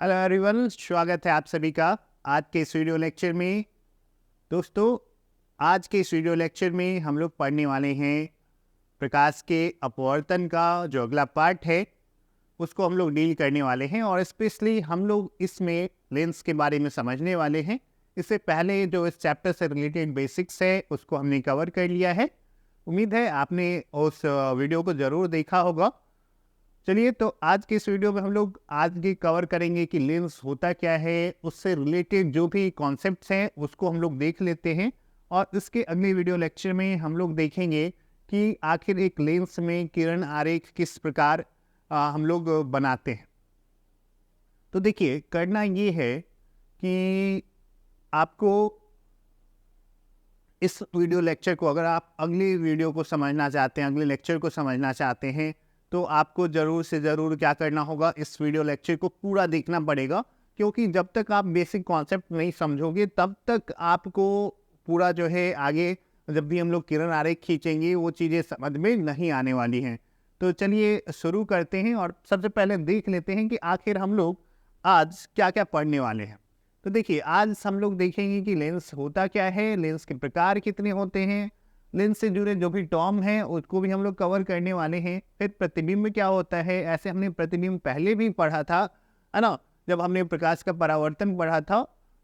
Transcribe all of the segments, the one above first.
Hello everyone, स्वागत है आप सभी का आज के इस वीडियो लेक्चर में। दोस्तों, आज के इस वीडियो लेक्चर में हम लोग पढ़ने वाले हैं प्रकाश के अपवर्तन का जो अगला पार्ट है उसको हम लोग डील करने वाले हैं, और स्पेशली हम लोग इसमें लेंस के बारे में समझने वाले हैं। इससे पहले जो इस चैप्टर से रिलेटेड बेसिक्स है उसको हमने कवर कर लिया है। उम्मीद है आपने उस वीडियो को ज़रूर देखा होगा। चलिए, तो आज के इस वीडियो में हम लोग आज ये कवर करेंगे कि लेंस होता क्या है, उससे रिलेटेड जो भी कॉन्सेप्ट्स हैं उसको हम लोग देख लेते हैं। और इसके अगले वीडियो लेक्चर में हम लोग देखेंगे कि आखिर एक लेंस में किरण आरेख किस प्रकार हम लोग बनाते हैं। तो देखिए, करना ये है कि आपको इस वीडियो लेक्चर को, अगर आप अगले वीडियो को समझना चाहते हैं, अगले लेक्चर को समझना चाहते हैं, तो आपको ज़रूर से ज़रूर क्या करना होगा, इस वीडियो लेक्चर को पूरा देखना पड़ेगा। क्योंकि जब तक आप बेसिक कॉन्सेप्ट नहीं समझोगे तब तक आपको पूरा जो है आगे जब भी हम लोग किरण आरेख खींचेंगे वो चीज़ें समझ में नहीं आने वाली हैं। तो चलिए शुरू करते हैं और सबसे पहले देख लेते हैं कि आखिर हम लोग आज क्या क्या पढ़ने वाले हैं। तो देखिए, आज हम लोग देखेंगे कि लेंस होता क्या है, लेंस के प्रकार कितने होते हैं, लेंस से जुड़े जो भी टर्म हैं उसको भी हम लोग कवर करने वाले हैं। फिर प्रतिबिंब क्या होता है, ऐसे हमने प्रतिबिंब पहले भी पढ़ा था, है ना, जब हमने प्रकाश का परावर्तन पढ़ा था।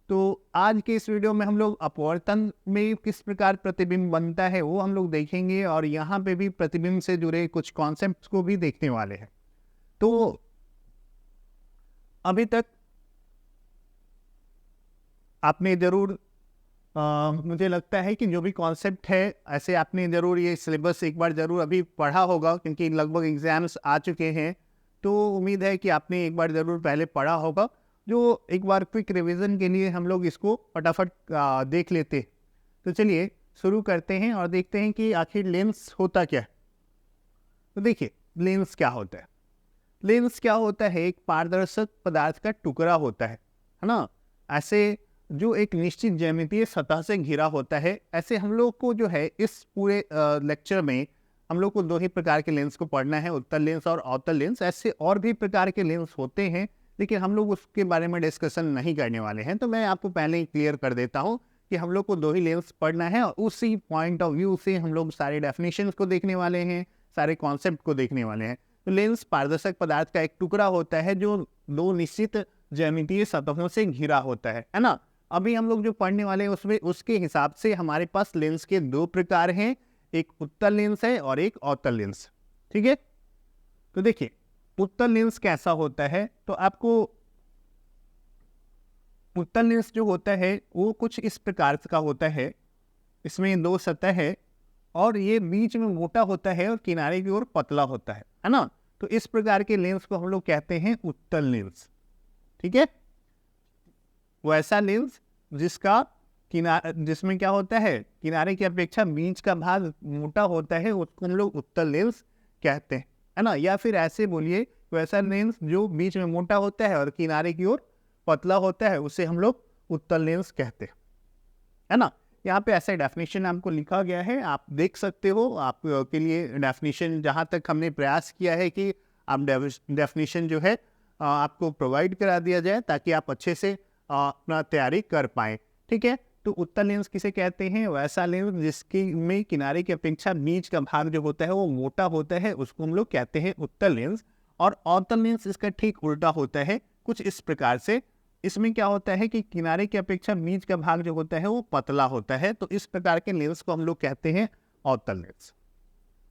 तो आज के इस वीडियो में हम लोग अपवर्तन में किस प्रकार प्रतिबिंब बनता है वो हम लोग देखेंगे, और यहाँ पे भी प्रतिबिंब से जुड़े कुछ कॉन्सेप्ट्स को भी देखने वाले हैं। तो अभी तक आपने ज़रूर मुझे लगता है कि जो भी कॉन्सेप्ट है ऐसे आपने ज़रूर ये सिलेबस एक बार ज़रूर अभी पढ़ा होगा, क्योंकि लगभग एग्ज़ाम्स आ चुके हैं। तो उम्मीद है कि आपने एक बार ज़रूर पहले पढ़ा होगा। जो एक बार क्विक रिवीजन के लिए हम लोग इसको फटाफट देख लेते। तो चलिए शुरू करते हैं और देखते हैं कि आखिर लेंस होता क्या है। तो देखिए, लेंस क्या होता है। लेंस क्या होता है, एक पारदर्शक पदार्थ का टुकड़ा होता है ना। ऐसे जो एक निश्चित ज्यामितीय सतह से घिरा होता है। ऐसे हम लोग को जो है इस पूरे लेक्चर में हम लोग को दो ही प्रकार के लेंस को पढ़ना है, उत्तल लेंस और अवतल लेंस। ऐसे और भी प्रकार के लेंस होते हैं, लेकिन हम लोग उसके बारे में डिस्कशन नहीं करने वाले हैं। तो मैं आपको पहले ही क्लियर कर देता हूँ कि हम लोग को दो ही लेंस पढ़ना है, और उसी पॉइंट ऑफ व्यू से हम लोग सारे डेफिनेशंस को देखने वाले हैं, सारे कॉन्सेप्ट को देखने वाले हैं। तो लेंस पारदर्शक पदार्थ का एक टुकड़ा होता है जो दो निश्चित ज्यामितीय सतहों से घिरा होता है ना। अभी हम लोग जो पढ़ने वाले हैं उसमें उसके हिसाब से हमारे पास लेंस के दो प्रकार हैं, एक उत्तल लेंस है और एक अवतल लेंस। ठीक है, तो देखिए उत्तल लेंस कैसा होता है। तो आपको उत्तल लेंस जो होता है वो कुछ इस प्रकार का होता है। इसमें दो सतह है और ये बीच में मोटा होता है और किनारे की ओर पतला होता है ना। तो इस प्रकार के लेंस को हम लोग कहते हैं उत्तल लेंस। ठीक है, वैसा लेंस जिसमें क्या होता है, किनारे की अपेक्षा बीच का भाग मोटा होता है, उसको हम लोग उत्तल लेंस कहते हैं, है ना। या फिर ऐसे बोलिए, वैसा लेंस जो बीच में मोटा होता है और किनारे की ओर पतला होता है उसे हम लोग उत्तल लेंस कहते हैं, है ना। यहाँ पे ऐसा डेफिनेशन आपको लिखा गया है, आप देख सकते हो। आप के लिए डेफिनेशन जहाँ तक हमने प्रयास किया है कि आप डेफिनेशन जो है आपको प्रोवाइड करा दिया जाए ताकि आप अच्छे से अपना तैयारी कर पाएँ। ठीक है, तो उत्तल लेंस किसे कहते हैं, वैसा लेंस जिसकी में किनारे की अपेक्षा बीच का भाग जो होता है वो मोटा होता है, उसको हम लोग कहते हैं उत्तल लेंस। और अवतल लेंस इसका ठीक उल्टा होता है, कुछ इस प्रकार से। इसमें क्या होता है कि किनारे की अपेक्षा बीच का भाग जो होता है वो पतला होता है। तो इस प्रकार के लेंस को हम लोग कहते हैं अवतल लेंस।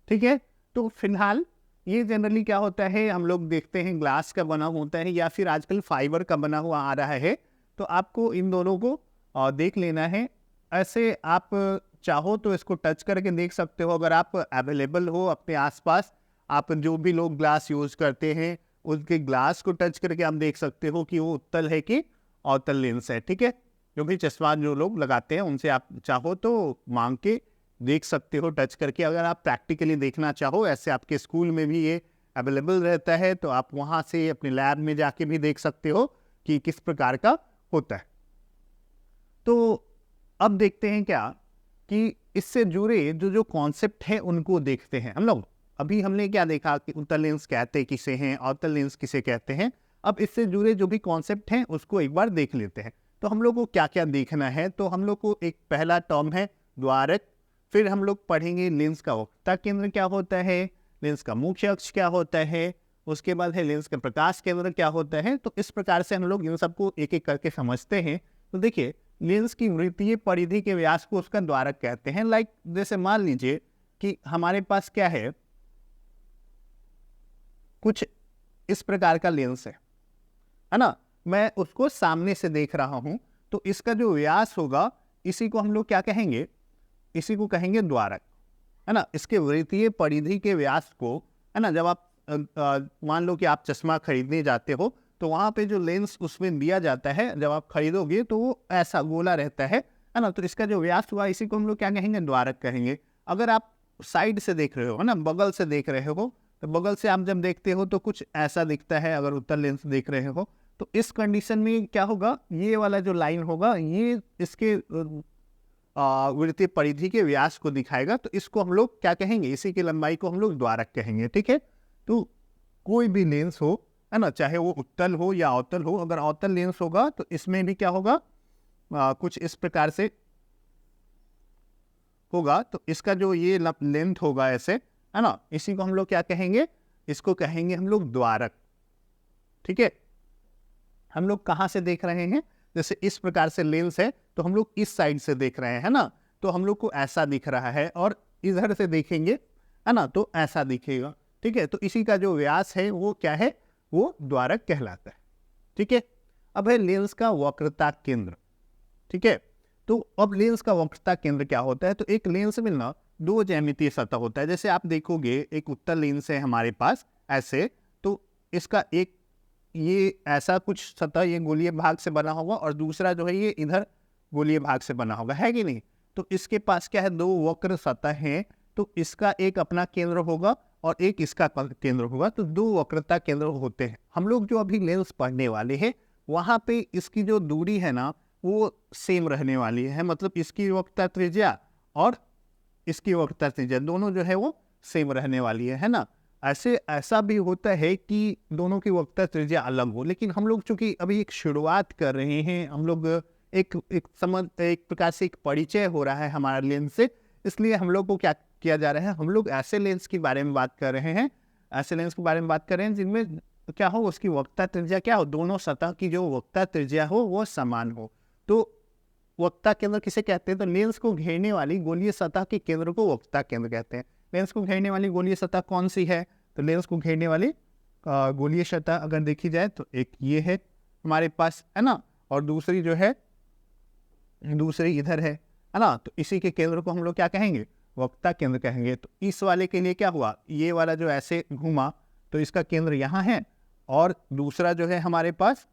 ठीक है, तो फिलहाल ये जनरली क्या होता है, हम लोग देखते हैं ग्लास का बना होता है या फिर आजकल फाइबर का बना हुआ आ रहा है। तो आपको इन दोनों को देख लेना है। ऐसे आप चाहो तो इसको टच करके देख सकते हो, अगर आप अवेलेबल हो अपने आसपास। आप जो भी लोग ग्लास यूज़ करते हैं उसके ग्लास को टच करके आप देख सकते हो कि वो उत्तल है कि अवतल लेंस है। ठीक है, जो भी चश्मा जो लोग लगाते हैं उनसे आप चाहो तो मांग के देख सकते हो टच करके। अगर आप प्रैक्टिकली देखना चाहो, ऐसे आपके स्कूल में भी ये अवेलेबल रहता है, तो आप वहाँ से अपने लैब में जाके भी देख सकते हो कि किस प्रकार का होता है। तो अब देखते हैं क्या कि इससे जुड़े जो जो कॉन्सेप्ट है उनको देखते हैं हम लोग। अभी हमने क्या देखा कि उत्तल लेंस कहते किसे हैं, अवतल लेंस किसे कहते हैं। अब इससे जुड़े जो भी कॉन्सेप्ट हैं उसको एक बार देख लेते हैं। तो हम लोग को क्या क्या देखना है, तो हम लोग को एक पहला टर्म है द्वारक, फिर हम लोग पढ़ेंगे लेंस का वक्रता केंद्र क्या होता है, लेंस का मुख्य अक्ष क्या होता है, उसके बाद है लेंस का प्रकाश केंद्र क्या होता है। तो इस प्रकार से हम लोग इन सबको एक एक करके समझते हैं। तो देखिए, लेंस की वृत्तीय परिधि के व्यास को उसका द्वारक कहते हैं। लाइक जैसे मान लीजिए कि हमारे पास क्या है, कुछ इस प्रकार का लेंस है ना, मैं उसको सामने से देख रहा हूं, तो इसका जो व्यास होगा इसी को हम लोग क्या कहेंगे, इसी को कहेंगे द्वारक, है ना। इसके वृत्तीय परिधि के व्यास को, है ना, जब आप मान लो कि आप चश्मा खरीदने जाते हो तो वहां पे जो लेंस उसमें दिया जाता है, जब आप खरीदोगे तो वो ऐसा गोला रहता है ना। तो इसका जो व्यास हुआ इसी को हम लोग क्या कहेंगे, द्वारक कहेंगे। अगर आप साइड से देख रहे हो, है ना, बगल से देख रहे हो, तो बगल से आप जब देखते हो तो कुछ ऐसा दिखता है। अगर उत्तल लेंस देख रहे हो तो इस कंडीशन में क्या होगा, ये वाला जो लाइन होगा ये इसके वृत्तीय परिधि के व्यास को दिखाएगा। तो इसको हम लोग क्या कहेंगे, इसी की लंबाई को हम लोग द्वारक कहेंगे। ठीक है, तो कोई भी लेंस हो, है ना, चाहे वो उत्तल हो या अवतल हो, अगर अवतल लेंस होगा तो इसमें भी क्या होगा, कुछ इस प्रकार से होगा। तो इसका जो ये लेंथ होगा ऐसे, है ना, इसी को हम लोग क्या कहेंगे, इसको कहेंगे हम लोग द्वारक। ठीक है, हम लोग कहाँ से देख रहे हैं, जैसे इस प्रकार से लेंस है तो हम लोग इस साइड से देख रहे हैं, है ना, तो हम लोग को ऐसा दिख रहा है, और इधर से देखेंगे, है ना, तो ऐसा दिखेगा। ठीक है, तो इसी का जो व्यास है वो क्या है, वो द्वारक कहलाता है। ठीक है, अब है लेंस का वक्रता केंद्र। ठीक है, तो अब लेंस का वक्रता केंद्र क्या होता है, तो एक लेंस में ना दो ज्यामितीय सतह होता है। जैसे आप देखोगे एक उत्तल लेंस है हमारे पास ऐसे, तो इसका एक ये ऐसा कुछ सतह ये गोलीय भाग से बना होगा, और दूसरा जो है ये इधर गोलीय भाग से बना होगा, है कि नहीं। तो इसके पास क्या है, दो वक्र सतह हैं, तो इसका एक अपना केंद्र होगा और एक इसका केंद्र होगा। तो दो वक्रता केंद्र होते हैं। हम लोग जो अभी लेंस पढ़ने वाले हैं वहां पे इसकी जो दूरी है ना वो सेम रहने वाली है, मतलब इसकी वक्रता त्रिज्या और इसकी वक्रता त्रिज्या दोनों जो है वो सेम रहने वाली है ना। ऐसा भी होता है कि दोनों की वक्रता त्रिज्या अलग हो, लेकिन हम लोग चूंकि अभी एक शुरुआत कर रहे हैं, हम लोग एक प्रकार से एक परिचय हो रहा है हमारा लेंस से, इसलिए हम लोग को क्या किया जा रहा है, हम लोग ऐसे लेंस के बारे में बात कर रहे हैं, ऐसे लेंस के बारे में बात कर रहे हैं जिनमें क्या हो, उसकी वक्रता त्रिज्या क्या हो, दोनों सतह की जो वक्रता त्रिज्या हो वो समान हो। तो वक्रता केंद्र किसे कहते हैं, तो लेंस को घेरने वाली गोलीय सतह के केंद्र को वक्रता केंद्र कहते हैं। लेंस को घेरने वाली गोलीय सतह कौन सी है, तो लेंस को घेरने वाली गोलीय सतह अगर देखी जाए तो एक ये है हमारे पास, है ना, और दूसरी जो है दूसरी इधर है ना। तो इसी के केंद्र को हम लोग क्या कहेंगे, वक्रता केंद्र कहेंगे। तो इस वाले के लिए क्या हुआ, ये वाला जो ऐसे घूमा तो इसका केंद्र यहाँ है, और दूसरा जो है हमारे पास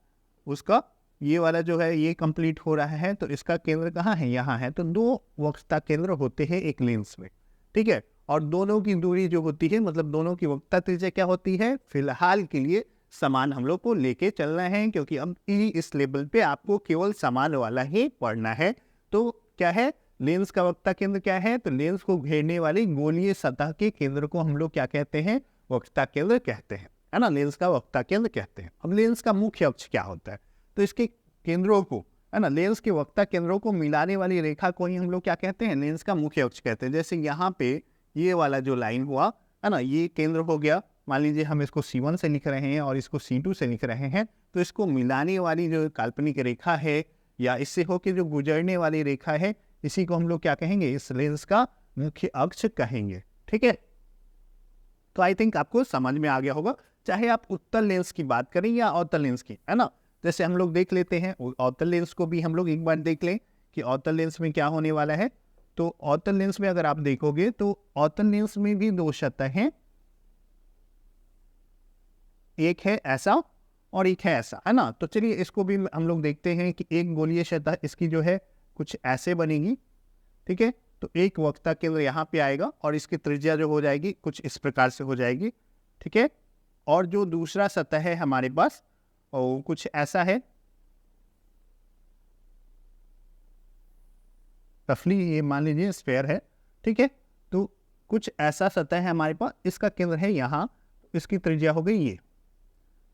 उसका ये वाला जो है ये कंप्लीट हो रहा है, तो इसका केंद्र कहाँ है, यहाँ है। तो दो वक्रता केंद्र होते हैं एक लेंस में। ठीक है, और दोनों की दूरी जो होती है, मतलब दोनों की वक्रता त्रिज्या क्या होती है, फिलहाल के लिए समान हम लोग को लेके चलना है, क्योंकि अब इस लेवल पे आपको केवल समान वाला ही पढ़ना है। तो क्या है, लेंस का वक्रता केंद्र क्या है, तो लेंस को घेरने वाली गोलीय सतह के केंद्र को हम लोग क्या कहते हैं, वक्रता केंद्र कहते हैं, है ना, लेंस का वक्रता केंद्र कहते हैं। अब लेंस का मुख्य अक्ष क्या होता है, तो इसके केंद्रों को, है ना, लेंस के वक्रता केंद्रों को मिलाने वाली रेखा को ही हम लोग क्या कहते हैं, लेंस का मुख्य अक्ष कहते हैं। जैसे यहाँ पे ये वाला जो लाइन हुआ, है ना, ये केंद्र हो गया। मान लीजिए हम इसको C1 से लिख रहे हैं और इसको C2 से लिख रहे हैं, तो इसको मिलाने वाली जो काल्पनिक रेखा है या इससे होकर जो गुजरने वाली रेखा है, इसी को हम लोग क्या कहेंगे, इस लेंस का मुख्य अक्ष कहेंगे। ठीक है, तो आई थिंक आपको समझ में आ गया होगा, चाहे आप उत्तल लेंस की बात करें या अवतल लेंस की, है ना। जैसे हम लोग देख लेते हैं अवतल लेंस को भी हम लोग एक बार देख लें कि अवतल लेंस में क्या होने वाला है। तो अवतल लेंस में अगर आप देखोगे तो अवतल लेंस में भी दो सतह हैं, एक है ऐसा और एक है ऐसा, है ना। तो चलिए इसको भी हम लोग देखते हैं कि एक गोलीय सतह इसकी जो है कुछ ऐसे बनेगी। ठीक है, तो एक वक्रता केंद्र यहाँ पे आएगा और इसकी त्रिज्या जो हो जाएगी कुछ इस प्रकार से हो जाएगी। ठीक है, और जो दूसरा सतह है हमारे पास और कुछ ऐसा है, रफली ये मान लीजिए स्फेयर है। ठीक है, तो कुछ ऐसा सतह है हमारे पास, इसका केंद्र है यहाँ, इसकी त्रिज्या हो गई ये।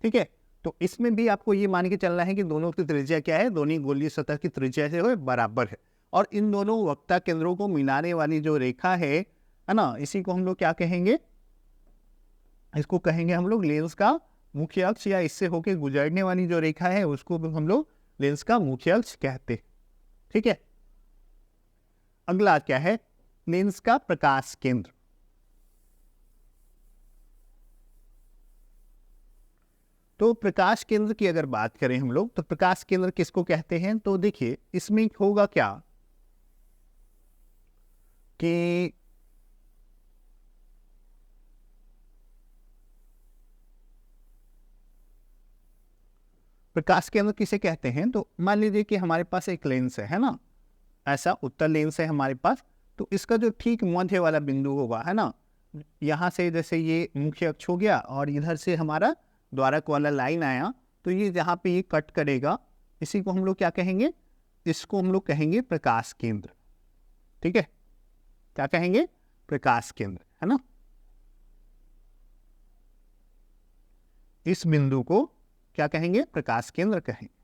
ठीक है, तो इसमें भी आपको ये मान के चलना है कि दोनों की त्रिज्या क्या है, दोनों गोलीय सतह की त्रिज्या से बराबर है, और इन दोनों वक्ता केंद्रों को मिलाने वाली जो रेखा है ना, इसी को हम लोग क्या कहेंगे, इसको कहेंगे हम लोग लेंस का मुख्य अक्ष, या इससे होके गुजरने वाली जो रेखा है उसको हम लोग लेंस का मुख्य अक्ष कहते हैं। ठीक है, अगला क्या है, लेंस का प्रकाश केंद्र। तो प्रकाश केंद्र की अगर बात करें हम लोग, तो प्रकाश केंद्र किसको कहते हैं, तो देखिए इसमें होगा क्या कि प्रकाश केंद्र किसे कहते हैं, तो मान लीजिए कि हमारे पास एक लेंस है ना, ऐसा उत्तल लेंस है हमारे पास, तो इसका जो ठीक मध्य वाला बिंदु होगा, है ना, यहाँ से जैसे ये मुख्य अक्ष हो गया और इधर से हमारा द्वारक वाला लाइन आया, तो ये जहाँ पे ये कट करेगा, इसी को हम लोग क्या कहेंगे, इसको हम लोग कहेंगे प्रकाश केंद्र। ठीक है, क्या कहेंगे, प्रकाश केंद्र, है ना। इस बिंदु को क्या कहेंगे, प्रकाश केंद्र कहेंगे।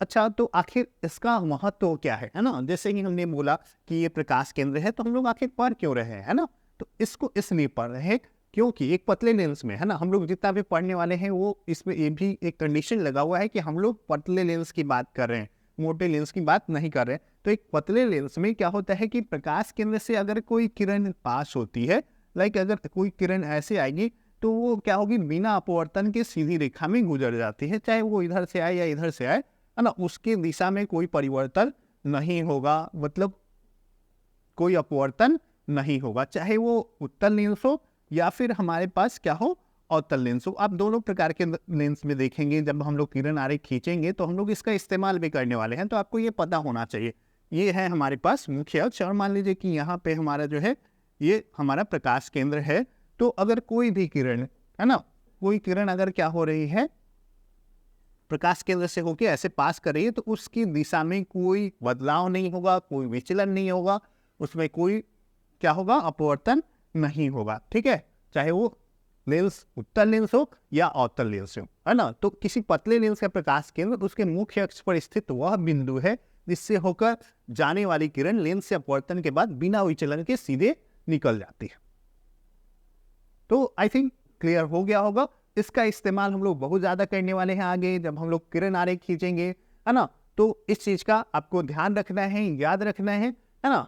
अच्छा, तो आखिर इसका महत्व क्या है ना, जैसे ही हमने बोला कि ये प्रकाश केंद्र है, तो हम लोग आखिर पढ़ क्यों रहे हैं, है ना, तो इसको इसलिए पढ़ रहे हैं क्योंकि एक पतले लेंस में, है ना, हम लोग जितना भी पढ़ने वाले हैं वो इसमें ये भी एक कंडीशन लगा हुआ है कि हम लोग पतले लेंस की बात कर रहे हैं, मोटे लेंस की बात नहीं कर रहे हैं। तो एक पतले लेंस में क्या होता है कि प्रकाश केंद्र से अगर कोई किरण पास होती है, लाइक अगर कोई किरण ऐसे आएगी, तो वो क्या होगी, बिना अपवर्तन के सीधी रेखा में गुजर जाती है, चाहे वो इधर से आए या इधर से आए, है ना, उसकी दिशा में कोई परिवर्तन नहीं होगा, मतलब कोई अपवर्तन नहीं होगा, चाहे वो उत्तल लेंस हो या फिर हमारे पास क्या हो, अवतल लेंस हो। आप दोनों प्रकार के लेंस में देखेंगे, जब हम लोग किरण आरेख खींचेंगे तो हम लोग इसका इस्तेमाल भी करने वाले हैं, तो आपको ये पता होना चाहिए। ये है हमारे पास मुख्य अक्ष, और मान लीजिए कि यहाँ पे हमारा जो है ये हमारा प्रकाश केंद्र है। तो अगर कोई भी किरण, है ना, कोई किरण अगर क्या हो रही है, प्रकाश केंद्र से होके ऐसे पास कर रही है, तो उसकी दिशा में कोई बदलाव नहीं होगा, कोई विचलन नहीं होगा, उसमें कोई क्या होगा, अपवर्तन नहीं होगा। ठीक है, चाहे वो लेंस उत्तल लेंस हो या अवतल लेंस हो, है ना। तो किसी पतले लेंस का प्रकाश केंद्र उसके मुख्य अक्ष पर स्थित वह बिंदु है जिससे होकर जाने वाली किरण लेंस से अपवर्तन के बाद बिना विचलन के सीधे निकल जाती है। तो आई थिंक क्लियर हो गया होगा। इसका इस्तेमाल हम लोग बहुत ज्यादा करने वाले हैं आगे, जब हम लोग किरण आरेख खींचेंगे, है ना। तो इस चीज का आपको ध्यान रखना है, याद रखना है ना।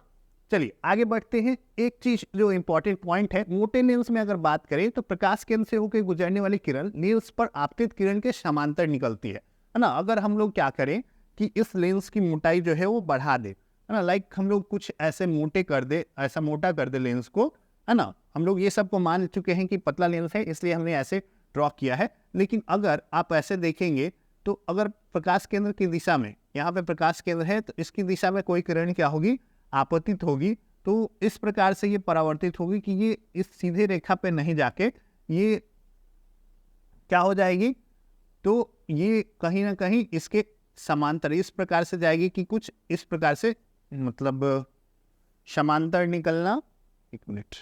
चलिए आगे बढ़ते हैं। एक चीज जो इंपॉर्टेंट पॉइंट है, मोटे लेंस में अगर बात करें तो प्रकाश केंद्र से होकर गुजरने वाली किरण लेंस पर आपतित किरण के समांतर निकलती है ना। अगर हम लोग क्या करें कि इस लेंस की मोटाई जो है वो बढ़ा दे, है ना, लाइक हम लोग कुछ ऐसे मोटे कर दे, ऐसा मोटा कर दे लेंस को, है ना। हम लोग ये सबको मान चुके हैं कि पतला लेंस है, इसलिए हमने ऐसे ड्रॉ किया है। लेकिन अगर आप ऐसे देखेंगे तो अगर प्रकाश केंद्र की दिशा में, यहाँ पे प्रकाश केंद्र है, तो इसकी दिशा में कोई किरण क्या होगी, आपतित होगी, तो इस प्रकार से ये परावर्तित होगी कि ये इस सीधे रेखा पे नहीं जाके ये क्या हो जाएगी, तो ये कहीं ना कहीं इसके समांतर इस प्रकार से जाएगी कि कुछ इस प्रकार से, मतलब समांतर निकलना, एक मिनट,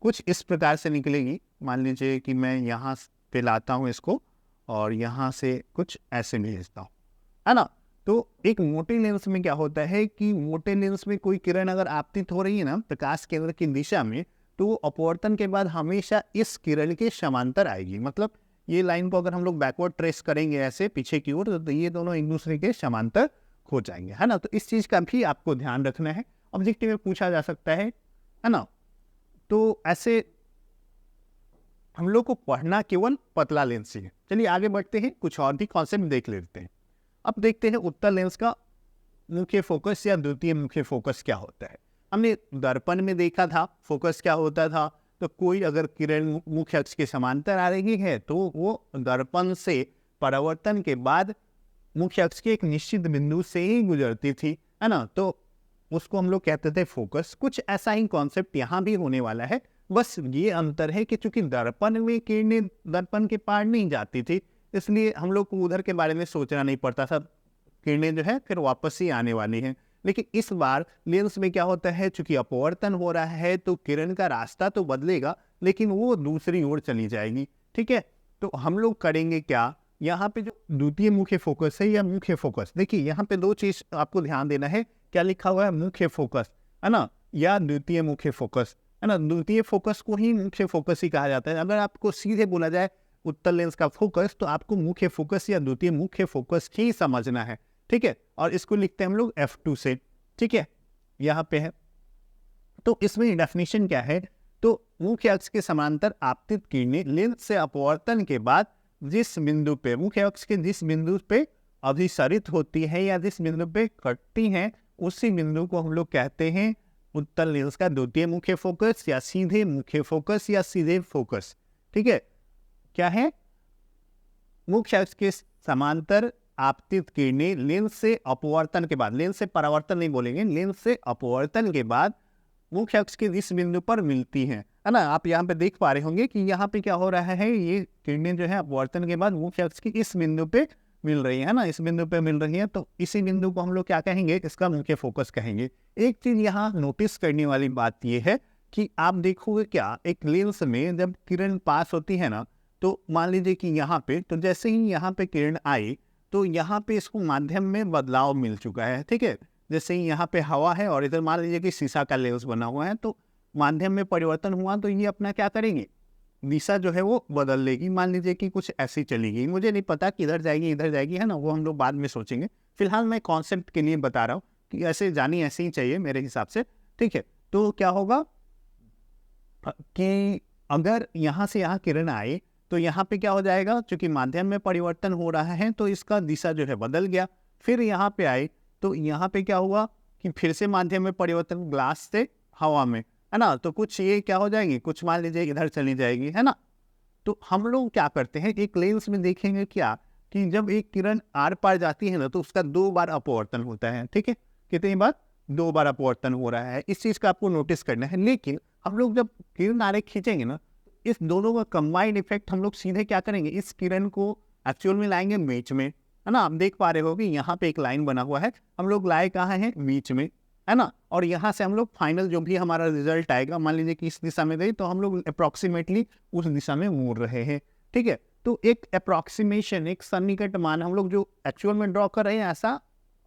कुछ इस प्रकार से निकलेगी। मान लीजिए कि मैं यहाँ पे लाता हूँ इसको और यहाँ से कुछ ऐसे भेजता हूँ, है ना। तो एक मोटे लेंस में क्या होता है कि मोटे लेंस में कोई किरण अगर आपतित हो रही है ना प्रकाश केंद्र की दिशा में, तो वो अपवर्तन के बाद हमेशा इस किरण के समांतर आएगी। मतलब ये लाइन को अगर हम लोग बैकवर्ड ट्रेस करेंगे ऐसे पीछे की ओर, तो ये दोनों एक दूसरे के समांतर हो जाएंगे, है ना। तो इस चीज का भी आपको ध्यान रखना है, ऑब्जेक्टिव में पूछा जा सकता है ना। तो ऐसे हम लोग को पढ़ना केवल पतला लेंस ही है। चलिए आगे बढ़ते हैं, कुछ और भी कॉन्सेप्ट देख लेते हैं। अब देखते हैं उत्तल लेंस का मुख्य फोकस या द्वितीय मुख्य फोकस क्या होता है। हमने दर्पण में देखा था फोकस क्या होता था, तो कोई अगर किरण मुख्य अक्ष के समांतर आ रही है तो वो दर्पण से परावर्तन के बाद मुख्य अक्ष के एक निश्चित बिंदु से ही गुजरती थी, है ना। तो उसको हम लोग कहते थे फोकस। कुछ ऐसा ही कॉन्सेप्ट यहाँ भी होने वाला है, बस ये अंतर है कि चूंकि दर्पण में किरणें दर्पण के पार नहीं जाती थी, इसलिए हम लोग को उधर के बारे में सोचना नहीं पड़ता था, किरणें जो है फिर वापस ही आने वाली हैं। लेकिन इस बार लेंस में क्या होता है, चूंकि अपवर्तन हो रहा है तो किरण का रास्ता तो बदलेगा, लेकिन वो दूसरी ओर चली जाएगी। ठीक है, तो हम लोग करेंगे क्या, यहाँ पे जो द्वितीय मुख्य फोकस है या मुख्य फोकस, देखिए यहाँ पे 2 चीज आपको ध्यान देना है। क्या लिखा हुआ है, मुख्य फोकस, है ना, या द्वितीय मुख्य फोकस, है ना। द्वितीय फोकस को ही मुख्य फोकस ही कहा जाता है। अगर आपको सीधे बोला जाए उत्तल लेंस का फोकस, तो आपको मुख्य फोकस या द्वितीय मुख्य फोकस ही समझना है, ठीक है। और इसको लिखते हैं हम लोग F2 से, ठीक है, यहाँ पे है। तो इसमें डेफिनेशन क्या है, तो मुख्य अक्ष के समांतर आपतित किरणें लेंस से अपवर्तन के बाद जिस बिंदु पे, मुख्य अक्ष के जिस बिंदु पे अभिसरित होती है या जिस बिंदु पे कटती हैं, उसी बिंदु को हम लोग कहते हैं उत्तल लेंस का द्वितीय मुख्य फोकस या सीधे मुख्य फोकस या सीधे फोकस, ठीक है। क्या है, मुख्य अक्ष के समांतर आपतित किरणें लेंस से अपवर्तन के बाद, लेंस से परावर्तन नहीं बोलेंगे, लेंस से अपवर्तन के बाद मुख्य अक्ष के इस बिंदु पर मिलती हैं, है ना। आप यहाँ पे देख पा रहे होंगे कि यहाँ पे क्या हो रहा है, ये किरणें जो है अपवर्तन के बाद मुख्य अक्ष की इस बिंदु पे मिल रही है ना, इस बिंदु पे मिल रही है। तो इसी बिंदु को हम लोग क्या कहेंगे, इसका मुख्य फोकस कहेंगे। एक चीज यहाँ नोटिस करने वाली बात यह है कि आप देखोगे क्या, एक लेंस में जब किरण पास होती है ना, तो मान लीजिए कि यहाँ पे, तो जैसे ही यहाँ पे किरण आई, तो यहाँ पे इसको माध्यम में बदलाव मिल चुका है, ठीक है। जैसे ही यहाँ पे हवा है और इधर मान लीजिए कि शीशा का लेंस बना हुआ है, तो माध्यम में परिवर्तन हुआ, तो ये अपना क्या करेंगे, दिशा जो है वो बदल लेगी। मान लीजिए कि कुछ ऐसी चली गई, मुझे नहीं पता किधर जाएगी इधर जाएगी, है ना, वो हम लोग बाद में सोचेंगे। फिलहाल मैं कॉन्सेप्ट के लिए बता रहा हूँ कि ऐसे जानी ऐसे ही चाहिए मेरे हिसाब से, ठीक है। तो क्या होगा कि अगर यहाँ से यहाँ किरण आए, तो यहाँ पे क्या हो जाएगा, क्योंकि माध्यम में परिवर्तन हो रहा है, तो इसका दिशा जो है बदल गया। फिर यहाँ पे आए, तो यहाँ पे क्या हुआ कि फिर से माध्यम में परिवर्तन, ग्लास से हवा में, है ना। तो कुछ ये क्या हो जाएंगी, कुछ मान लीजिए इधर चली जाएगी, है ना। तो हम लोग क्या करते हैं, एक लेंस में देखेंगे क्या कि जब एक किरण आर पार जाती है ना, तो उसका 2 बार अपवर्तन होता है, ठीक है। कितनी बार, 2 बार अपवर्तन हो रहा है, इस चीज का आपको नोटिस करना है। लेकिन हम लोग जब किरण आरेख खींचेंगे ना, इस दोनों का कंबाइंड इफेक्ट हम लोग सीधे क्या करेंगे, इस किरण को एक्चुअल में लाएंगे बीच में, है ना। आप देख पा रहे हो कि यहाँ पे एक लाइन बना हुआ है, हम लोग लाए कहाँ है, बीच में, है ना। और यहाँ से हम लोग फाइनल जो भी हमारा रिजल्ट आएगा, मान लीजिए कि इस दिशा में गई, तो हम लोग अप्रोक्सीमेटली उस दिशा में मुड़ रहे हैं, ठीक है। तो एक अप्रोक्सीमेशन, एक सन्निकट मान हम लोग जो एक्चुअल में ड्रॉ कर रहे हैं, ऐसा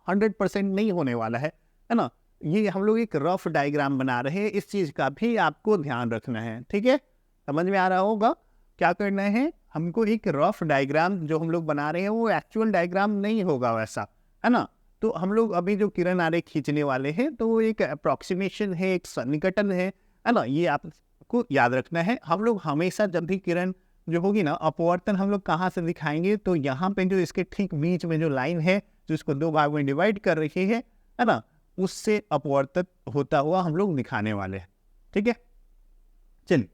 100% नहीं होने वाला है ना। ये हम लोग एक रफ डायग्राम बना रहे हैं, इस चीज का भी आपको ध्यान रखना है, ठीक है। समझ में आ रहा होगा क्या करना है, हमको एक रफ डायग्राम जो हम लोग बना रहे हैं वो एक्चुअल डायग्राम नहीं होगा वैसा, है ना। तो हम लोग अभी जो किरण आरेख खींचने वाले हैं, तो वो एक अप्रोक्सीमेशन है, एक सन्निकटन है ना। ये आपको याद रखना है। हम लोग हमेशा जब भी किरण जो होगी ना, अपवर्तन हम लोग कहाँ से दिखाएंगे, तो यहाँ पे जो इसके ठीक बीच में जो लाइन है, जो इसको 2 भाग में डिवाइड कर रही है ना, उससे अपवर्तित होता हुआ हम लोग दिखाने वाले हैं, ठीक है। चलिए,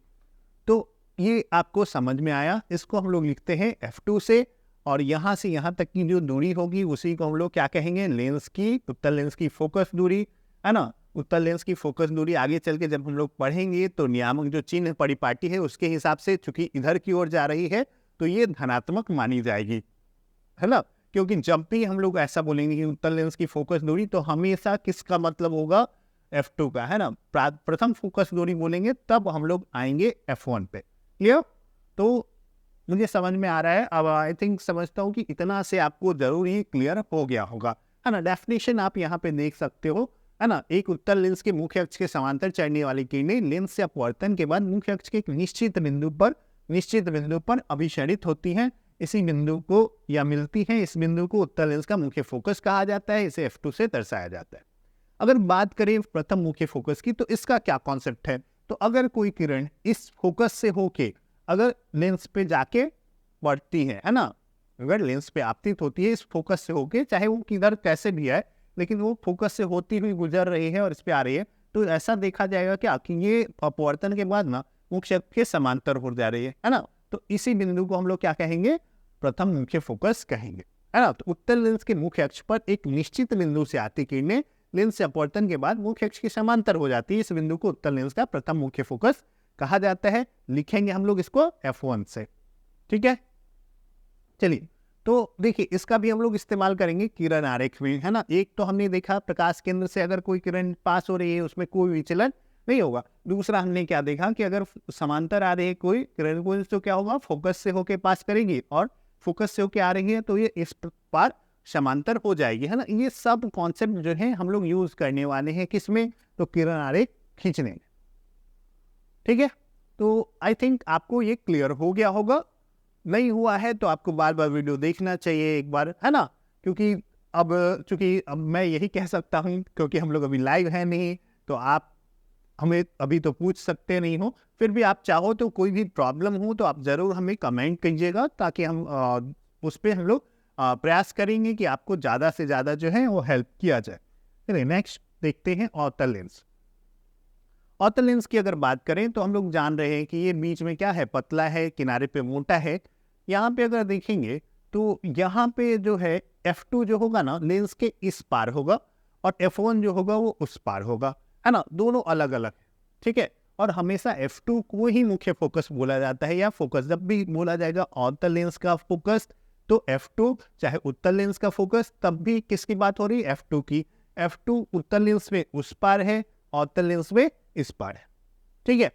तो ये आपको समझ में आया। इसको हम लोग लिखते हैं F2 से, और यहाँ से यहाँ तक की जो दूरी होगी उसी को हम लोग क्या कहेंगे, लेंस की, उत्तल लेंस की फोकस दूरी, है ना। उत्तल लेंस की फोकस दूरी आगे चल के जब हम लोग पढ़ेंगे, तो नियामक जो चिन्ह परिपाटी है उसके हिसाब से, चूंकि इधर की ओर जा रही है, तो ये धनात्मक मानी जाएगी, है ना। क्योंकि जब भी हम लोग ऐसा बोलेंगे कि उत्तल लेंस की फोकस दूरी, तो हमेशा किसका मतलब होगा, F2 का, है ना। प्रथम फोकस दूरी बोलेंगे तब हम लोग आएंगे F1 पे, क्लियर। तो मुझे समझ में आ रहा है, अब आई थिंक समझता हूँ कि इतना से आपको जरूर ही क्लियर हो गया होगा, है ना। डेफिनेशन आप यहाँ पे देख सकते हो, है ना। एक उत्तल लेंस के मुख्य अक्ष के समांतर चढ़ने वाली किरणें लेंस से अपवर्तन के बाद मुख्य अक्ष के एक निश्चित बिंदु पर अभिसरित होती हैं, इसी बिंदु को या मिलती है, इस बिंदु को उत्तल लेंस का मुख्य फोकस कहा जाता है, इसे F2 से दर्शाया जाता है। अगर बात करें प्रथम मुख्य फोकस की, तो इसका क्या कॉन्सेप्ट है, तो अगर कोई किरण इस फोकस से होके अगर लेंस पे जाके पड़ती है ना, अगर लेंस पे आपतित होती है इस फोकस से होके, चाहे वो किधर कैसे भी है, लेकिन वो फोकस से होती हुई गुजर रही है और इस पे आ रही है, तो ऐसा देखा जाएगा क्या कि ये अपवर्तन के बाद ना मुख्य अक्ष के समांतर हो जा रही है ना। तो इसी बिंदु को हम लोग क्या कहेंगे, प्रथम मुख्य फोकस कहेंगे, है ना। तो उत्तल लेंस के मुख्य अक्ष पर एक निश्चित बिंदु से आती किरणें लेंस से अपवर्तन के बाद मुख्य अक्ष के समांतर हो जाती है, इस बिंदु को उत्तल लेंस का प्रथम मुख्य फोकस कहा जाता है। लिखेंगे हम लोग इसको F1 से, ठीक है। चलिए, तो देखिए इसका भी हम लोग इस्तेमाल करेंगे किरण आरेख में, है ना। एक तो हमने देखा प्रकाश केंद्र से अगर कोई किरण पास हो रही है उसमें कोई विचलन नहीं होगा। दूसरा हमने क्या देखा कि अगर समांतर आ रही है कोई किरण तो क्या होगा, फोकस से होके पास करेगी, और फोकस से होके आ रही है तो ये इस पार समांतर हो जाएगी, है ना। ये सब कॉन्सेप्ट जो है हम लोग यूज करने वाले हैं किसमें, तो किरण आरेख खींचने में। ठीक है, तो आई थिंक आपको ये क्लियर हो गया होगा। नहीं हुआ है तो आपको बार बार वीडियो देखना चाहिए एक बार, है ना, क्योंकि अब मैं यही कह सकता हूँ, क्योंकि हम लोग अभी लाइव है नहीं, तो आप हमें अभी तो पूछ सकते नहीं हो, फिर भी आप चाहो तो कोई भी प्रॉब्लम हो तो आप ज़रूर हमें कमेंट कीजिएगा, ताकि हम उस पर हम लोग प्रयास करेंगे कि आपको ज़्यादा से ज़्यादा जो है वो हेल्प किया जाए। चलिए नेक्स्ट देखते हैं अवतल लेंस। अवतल लेंस की अगर बात करें तो हम लोग जान रहे हैं कि ये बीच में क्या है, पतला है, किनारे पे मोटा है। यहाँ पे अगर देखेंगे तो यहाँ पे जो है F2 जो होगा ना, लेंस के इस पार होगा, और F1 जो होगा वो उस पार होगा, है ना, दोनों अलग अलग है। ठीक है, और हमेशा F2 को ही मुख्य फोकस बोला जाता है, या फोकस जब भी बोला जाएगा अवतल लेंस का फोकस तो F2, चाहे उत्तल लेंस का फोकस तब भी किसकी बात हो रही है, F2 की। F2 उत्तल लेंस में उस पार है, अवतल लेंस में इस पार है। ठीक है,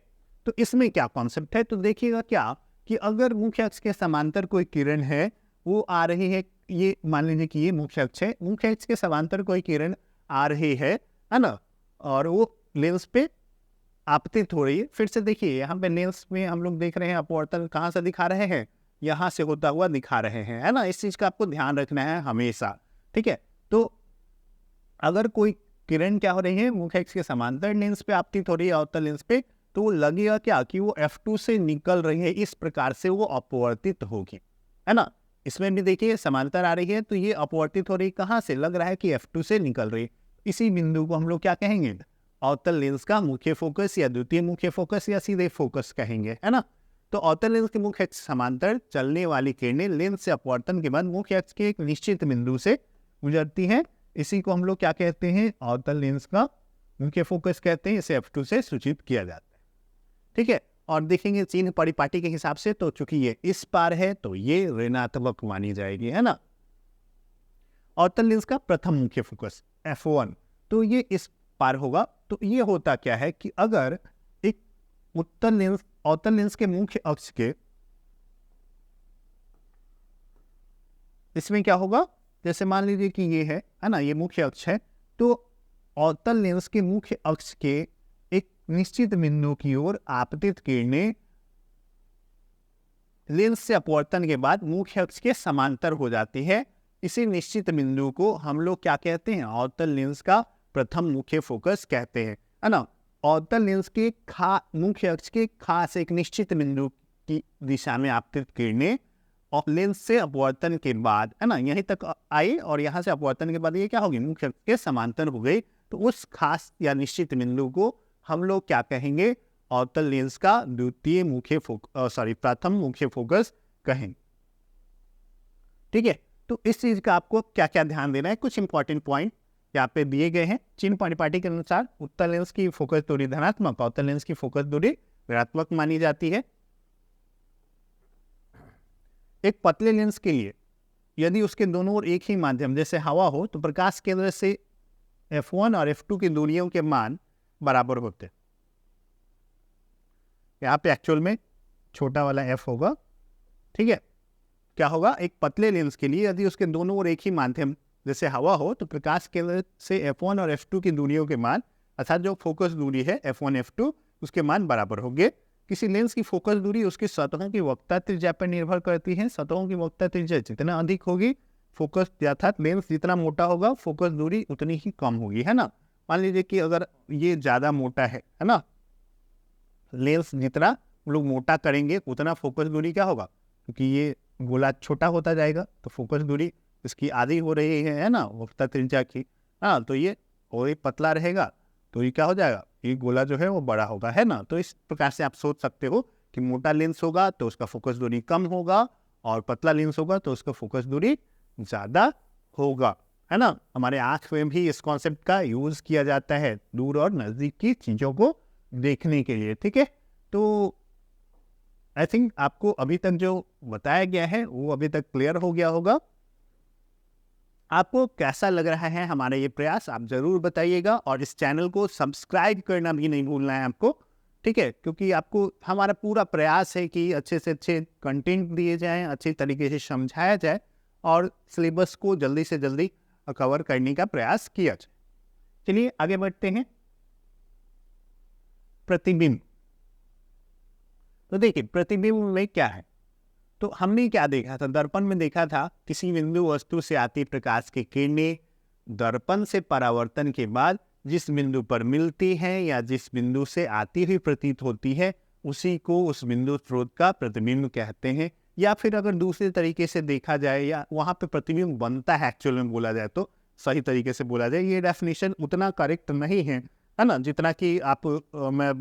तो इसमें क्या कॉन्सेप्ट है, तो देखिएगा क्या कि अगर मुख्य अक्ष के समांतर कोई किरण है, वो आ रही है, ये मान लीजिए कि ये मुख्य अक्ष है, मुख्य अक्ष के समांतर कोई किरण आ रही है ना, और वो लेंस पे आपतित हो रही है। फिर से देखिए यहाँ पे लेंस में हम लोग देख रहे हैं अपवर्तन कहाँ से दिखा रहे हैं, यहाँ से होता हुआ दिखा रहे हैं, है ना। इस चीज का आपको ध्यान रखना है हमेशा। ठीक है, तो अगर कोई किरण क्या हो रही है, मुख्य अक्ष के समांतर लेंस पे आपतित हो रही है अवतल लेंस पे, तो वो लगेगा क्या कि वो F2 से निकल रही है, इस प्रकार से वो अपवर्तित होगी, है ना। इसमें भी देखिए समांतर आ रही है तो ये अपवर्तित हो रही, कहाँ से, लग रहा है कि F2 से निकल रही। इसी बिंदु को हम लोग क्या कहेंगे, अवतल लेंस का मुख्य फोकस या द्वितीय मुख्य फोकस या सीधे फोकस कहेंगे, है ना। तो अवतल लेंस के मुख्य अक्ष समांतर चलने वाली किरणें लेंस से अपवर्तन के बाद मुख्य अक्ष के एक निश्चित बिंदु से गुजरती हैं। इसी को हम लोग क्या कहते हैं, अवतल लेंस का मुख्य फोकस कहते हैं। इसे F2 से सूचित किया जाता है। ठीक है, और देखेंगे चिन्ह परिपाटी के हिसाब से, तो चूंकि ये इस पार है तो ये ऋणात्मक मानी जाएगी, है ना। अवतल लेंस का प्रथम मुख्य फोकस F1, तो ये इस पार होगा। तो ये होता क्या है कि अगर एक उत्तल लेंस अवतल लेंस के मुख्य अक्ष के, इसमें क्या होगा, जैसे मान लीजिए कि ये है ना, ये मुख्य अक्ष है, तो अवतल लेंस के मुख्य अक्ष के एक निश्चित बिंदु की ओर आपतित किरणें लेंस से अपवर्तन के बाद मुख्य अक्ष के समांतर हो जाती है। इसी निश्चित बिंदु को हम लोग क्या कहते हैं, अवतल लेंस का प्रथम मुख्य फोकस कहते हैं, है ना। अवतल लेंस के मुख्य अक्ष के खास एक निश्चित बिंदु की दिशा में आपतित किरणें और लेंस से अपवर्तन के बाद, है ना, यहीं तक आई, और यहाँ से अपवर्तन के बाद ये क्या होगी, मुख्य अक्ष के समांतर हो गई। तो उस खास या निश्चित बिंदु को हम लोग क्या कहेंगे, अवतल लेंस का द्वितीय मुख्य प्रथम मुख्य फोकस कहेंगे। ठीक है, तो इस चीज का आपको क्या क्या ध्यान देना है, कुछ इंपॉर्टेंट पॉइंट यहाँ पे दिए गए हैं। चिन्ह परिपाटी के अनुसार उत्तल लेंस की फोकस दूरी धनात्मक, अवतल लेंस की फोकस दूरी ऋणात्मक मानी जाती है। एक पतले लेंस के लिए यदि उसके दोनों ओर एक ही माध्यम जैसे हवा हो, तो प्रकाश केंद्र से F1 और F2 की दूरियों के मान बराबर होते हैं। यहाँ पे एक्चुअल में छोटा वाला f होगा। ठीक है, क्या होगा, एक पतले लेंस के लिए यदि उसके दोनों ओर एक ही माध्यम जैसे हवा हो, तो प्रकाश केंद्र से F1 और F2 की दूरियों के मान, अर्थात जो फोकस दूरी है F1 F2, उसके मान बराबर होंगे। किसी लेंस की फोकस दूरी उसकी सतहों की वक्रता त्रिज्या पर निर्भर करती है। सतहों की वक्रता त्रिज्या जितना अधिक होगी, फोकस अर्थात लेंस जितना मोटा होगा, फोकस दूरी उतनी ही कम होगी, है ना। मान लीजिए कि अगर ये ज्यादा मोटा है ना, लेंस जितना लोग मोटा करेंगे उतना फोकस दूरी क्या होगा, क्योंकि ये गोला छोटा होता जाएगा तो फोकस दूरी इसकी आधी हो रही है ना, वक्रता त्रिज्या की। हाँ, तो ये और पतला रहेगा तो ये क्या हो जाएगा, ये गोला जो है वो बड़ा होगा, है ना। तो इस प्रकार से आप सोच सकते हो कि मोटा लेंस होगा तो उसका फोकस दूरी कम होगा, और पतला लेंस होगा तो उसका फोकस दूरी ज़्यादा होगा, है ना। हमारे आँख में भी इस कॉन्सेप्ट का यूज़ किया जाता है दूर और नज़दीक की चीज़ों को देखने के लिए। ठीक है, तो आई थिंक आपको अभी तक जो बताया गया है वो अभी तक क्लियर हो गया होगा। आपको कैसा लग रहा है हमारा ये प्रयास, आप ज़रूर बताइएगा। और इस चैनल को सब्सक्राइब करना भी नहीं भूलना है आपको, ठीक है, क्योंकि आपको हमारा पूरा प्रयास है कि अच्छे से अच्छे कंटेंट दिए जाएं, अच्छे तरीके से समझाया जाए और सिलेबस को जल्दी से जल्दी कवर करने का प्रयास किया जाए। चलिए आगे बढ़ते हैं। प्रतिबिंब। तो देखिए प्रतिबिंब में क्या है, तो हमने क्या देखा था, दर्पण में देखा था किसी बिंदु वस्तु से आती प्रकाश की किरणें दर्पण से परावर्तन के बाद जिस बिंदु पर मिलती है या जिस बिंदु से आती हुई प्रतीत होती है उसी को उस बिंदु स्रोत का प्रतिबिंब कहते हैं। या फिर अगर दूसरे तरीके से देखा जाए या वहाँ पे प्रतिबिंब बनता है एक्चुअल में बोला जाए तो सही तरीके से बोला जाए, ये डेफिनेशन उतना करेक्ट नहीं है ना, जितना कि आप मैं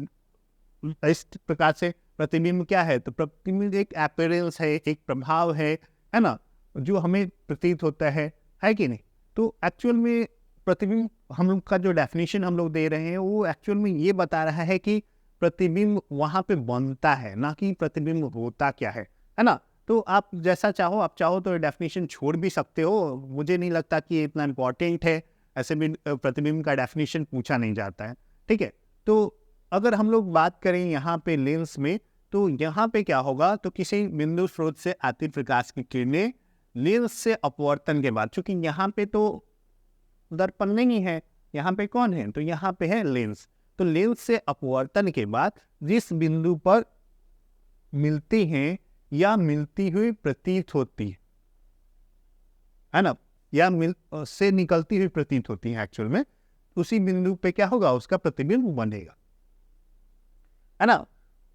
इस प्रकार से प्रतिबिंब क्या है, तो प्रतिबिंब एक अपीयरेंस है, एक प्रभाव है ना, जो हमें प्रतीत होता है कि नहीं। तो एक्चुअल में प्रतिबिंब हम लोग का जो डेफिनेशन हम लोग दे रहे हैं वो एक्चुअल में ये बता रहा है कि प्रतिबिंब वहाँ पे बनता है, ना कि प्रतिबिंब होता क्या है ना। तो आप जैसा चाहो, आप चाहो तो डेफिनेशन छोड़ भी सकते हो, मुझे नहीं लगता कि ये इतना इम्पोर्टेंट है, ऐसे भी प्रतिबिंब का डेफिनेशन पूछा नहीं जाता है, ठीक है। तो अगर हम लोग बात करें यहाँ पे लेंस में, तो यहाँ पे क्या होगा, तो किसी बिंदु स्रोत से आती प्रकाश की किरणें लेंस से अपवर्तन के बाद, चूंकि यहाँ पे तो दर्पण नहीं है, यहाँ पे कौन है, तो यहाँ पे है लेंस। तो लेंस से अपवर्तन के बाद जिस बिंदु पर मिलती हैं या मिलती हुई प्रतीत होती है ना, या से निकलती हुई प्रतीत होती है एक्चुअल में, उसी बिंदु पे क्या होगा, उसका प्रतिबिंब बनेगा, है ना।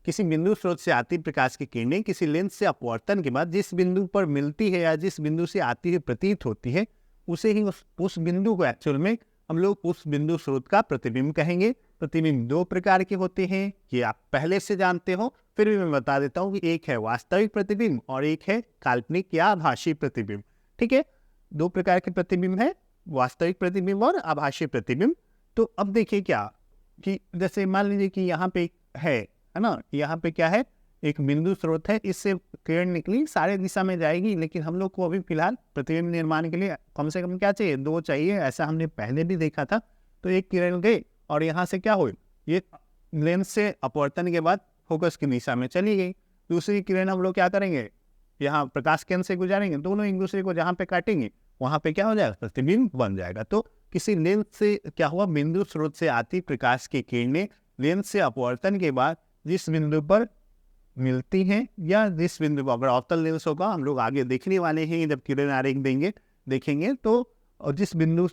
किसी बिंदु स्रोत से आती प्रकाश की किरणें किसी लेंस से अपवर्तन के बाद जिस बिंदु पर मिलती है या जिस बिंदु से आती हुई प्रतीत होती है उसे ही उस बिंदु को एक्चुअल में हम लोग उस बिंदु स्रोत का प्रतिबिंब कहेंगे। प्रतिबिंब दो प्रकार के होते हैं, ये आप पहले से जानते हो, फिर भी मैं बता देता हूँ कि एक है वास्तविक प्रतिबिंब और एक है काल्पनिक या आभासी प्रतिबिंब, ठीक है। दो प्रकार के प्रतिबिंब है, वास्तविक प्रतिबिंब और आभासी प्रतिबिंब। तो अब देखिए क्या कि जैसे मान लीजिए कि यहाँ पे है ना, यहाँ पे क्या है, एक बिंदु स्रोत है, इससे किरण निकली सारे दिशा में जाएगी, लेकिन हम लोग को अभी फिलहाल प्रतिबिंब निर्माण के लिए कम से कम क्या चाहिए, दो चाहिए, ऐसा हमने पहले भी देखा था। तो एक किरण गई और यहाँ से क्या हुई, ये लेंस से अपवर्तन के बाद फोकस की दिशा में चली गई। दूसरी किरण हम लोग क्या करेंगे, यहाँ प्रकाश केंद्र से गुजारेंगे, दोनों एक दूसरे को जहाँ पे काटेंगे वहाँ पे क्या हो जाएगा, प्रतिबिंब बन जाएगा। तो किसी लेंस से क्या हुआ, बिंदु स्रोत से आती प्रकाश की किरणें लेंस से अपवर्तन के बाद जिस बिंदु पर मिलती हैं या जिस बिंदु पर, अगर अवतल लेंस होगा हम लोग आगे देखने वाले हैं जब किरण आरेख देखेंगे, तो जिस बिंदु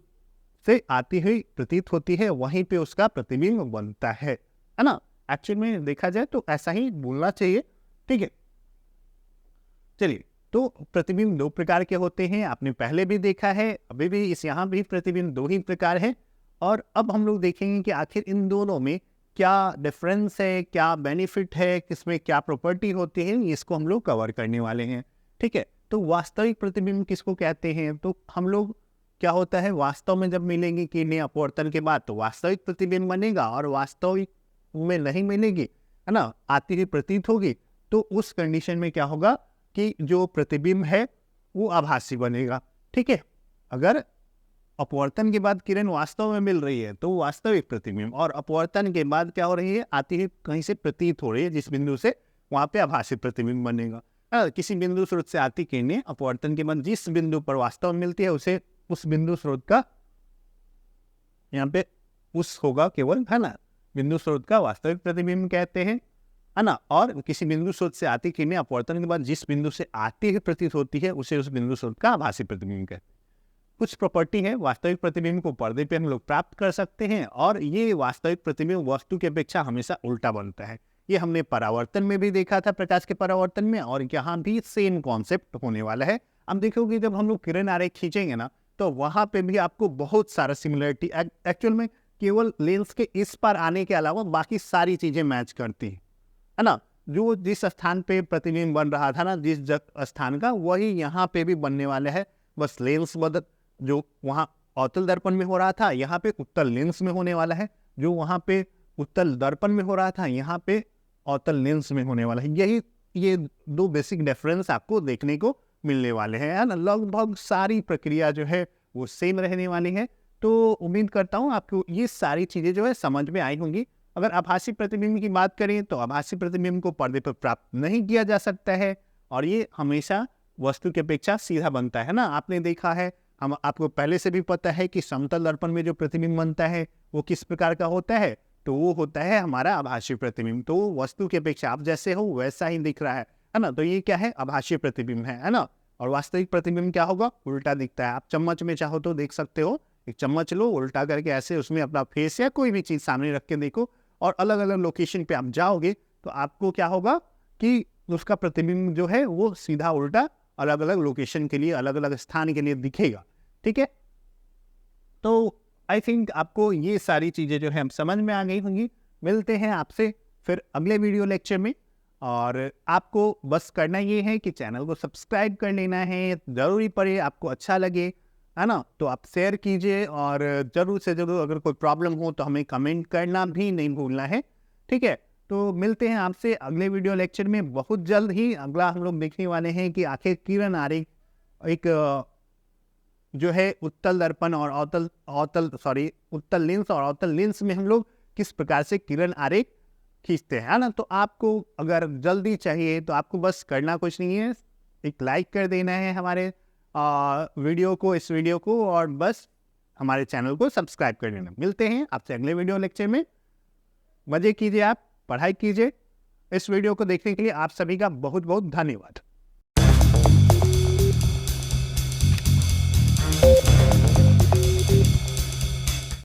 से आती हुई प्रतीत होती है वहीं पे उसका प्रतिबिंब बनता है ना। एक्चुअल में देखा जाए तो ऐसा ही बोलना चाहिए, ठीक है। चलिए, तो प्रतिबिंब दो प्रकार के होते हैं, आपने पहले भी देखा है, अभी भी इस यहाँ भी प्रतिबिंब दो ही प्रकार है। और अब हम लोग देखेंगे कि आखिर इन दोनों में क्या डिफरेंस है, क्या बेनिफिट है, किसमें क्या प्रॉपर्टी होती है, इसको हम लोग कवर करने वाले हैं, ठीक है। तो वास्तविक प्रतिबिंब किसको कहते हैं, तो हम लोग क्या होता है, वास्तव में जब मिलेंगी किरणें अपवर्तन के बाद तो वास्तविक प्रतिबिंब बनेगा, और वास्तविक में नहीं मिलेगी, है ना, आती हुई प्रतीत होगी, तो उस कंडीशन में क्या होगा कि जो प्रतिबिंब है वो आभासी बनेगा, ठीक है। अगर अपवर्तन के बाद किरण वास्तव में मिल रही है तो वास्तविक प्रतिबिंब, और अपवर्तन के बाद क्या हो रही है, आती हुई कहीं से प्रतीत हो रही है जिस बिंदु से, वहां पे आभासी प्रतिबिंब बनेगा। किसी बिंदु स्रोत से आती किरणें अपवर्तन के बाद जिस बिंदु पर वास्तव में मिलती है उसे उस बिंदु स्रोत का, यहाँ पे उस होगा केवल, है ना, बिंदु स्रोत का वास्तविक प्रतिबिंब कहते हैं, है ना। और किसी बिंदु स्रोत से आती किरणें अपवर्तन के बाद जिस बिंदु से आती हुई प्रतीत होती है उसे उस बिंदु स्रोत का आभासी प्रतिबिंब कहते हैं। कुछ प्रॉपर्टी है, वास्तविक प्रतिबिंब को पर्दे पे हम लोग प्राप्त कर सकते हैं, और ये वास्तविक प्रतिबिंब वस्तु की अपेक्षा हमेशा उल्टा बनता है। ये हमने परावर्तन में भी देखा था, प्रकाश के परावर्तन में, और यहाँ भी सेम कॉन्सेप्ट होने वाला है। अब देखोगे जब हम लोग किरण आरेख खींचेंगे ना, तो वहाँ पे भी आपको बहुत सारा सिमिलरिटी, एक्चुअल में केवल लेंस के इस पर आने के अलावा बाकी सारी चीजें मैच करती है ना। जो जिस स्थान पे प्रतिबिंब बन रहा था ना, जिस स्थान का, वही यहाँ पे भी बनने वाला है, बस लेंस बदल, जो वहाँ अवतल दर्पण में हो रहा था यहाँ पे उत्तल लेंस में होने वाला है, जो वहाँ पे उत्तल दर्पण में हो रहा था यहाँ पे अवतल लेंस में होने वाला है। यही ये दो बेसिक डिफरेंस आपको देखने को मिलने वाले हैं ना। लगभग सारी प्रक्रिया जो है वो सेम रहने वाली है। तो उम्मीद करता हूँ आपको ये सारी चीज़ें जो है समझ में आई होंगी। अगर आभासी प्रतिबिंब की बात करें तो आभासी प्रतिबिंब को पर्दे पर प्राप्त नहीं किया जा सकता है और ये हमेशा वस्तु की अपेक्षा सीधा बनता है ना। आपने देखा है, हम आपको पहले से भी पता है कि समतल दर्पण में जो प्रतिबिंब बनता है वो किस प्रकार का होता है, तो वो होता है हमारा आभासी प्रतिबिंब। तो वस्तु की अपेक्षा आप जैसे हो वैसा ही दिख रहा है ना। तो ये क्या है, आभासी प्रतिबिंब है ना। और वास्तविक प्रतिबिंब क्या होगा, उल्टा दिखता है। आप चम्मच में चाहो तो देख सकते हो, एक चम्मच लो, उल्टा करके ऐसे उसमें अपना फेस या कोई भी चीज़ सामने रख के देखो और अलग अलग लोकेशन पे आप जाओगे तो आपको क्या होगा कि उसका प्रतिबिंब जो है वो सीधा उल्टा अलग अलग लोकेशन के लिए, अलग अलग स्थान के लिए दिखेगा। ठीक है, तो आई थिंक आपको ये सारी चीज़ें जो है हम समझ में आ गई होंगी। मिलते हैं आपसे फिर अगले वीडियो लेक्चर में और आपको बस करना ये है कि चैनल को सब्सक्राइब कर लेना है। ज़रूरी पड़े, आपको अच्छा लगे, है ना, तो आप शेयर कीजिए और ज़रूर से ज़रूर अगर कोई प्रॉब्लम हो तो हमें कमेंट करना भी नहीं भूलना है। ठीक है, तो मिलते हैं आपसे अगले वीडियो लेक्चर में बहुत जल्द ही। अगला हम लोग देखने वाले हैं कि आखिर किरण आरेख एक जो है उत्तल दर्पण और उत्तल लेंस और अवतल लेंस में हम लोग किस प्रकार से किरण आरेख खींचते हैं, है ना। तो आपको अगर जल्दी चाहिए तो आपको बस करना कुछ नहीं है, एक लाइक कर देना है हमारे इस वीडियो को और बस हमारे चैनल को सब्सक्राइब कर लेना। मिलते हैं आपसे अगले वीडियो लेक्चर में। मज़े कीजिए, आप पढ़ाई कीजिए। इस वीडियो को देखने के लिए आप सभी का बहुत बहुत धन्यवाद।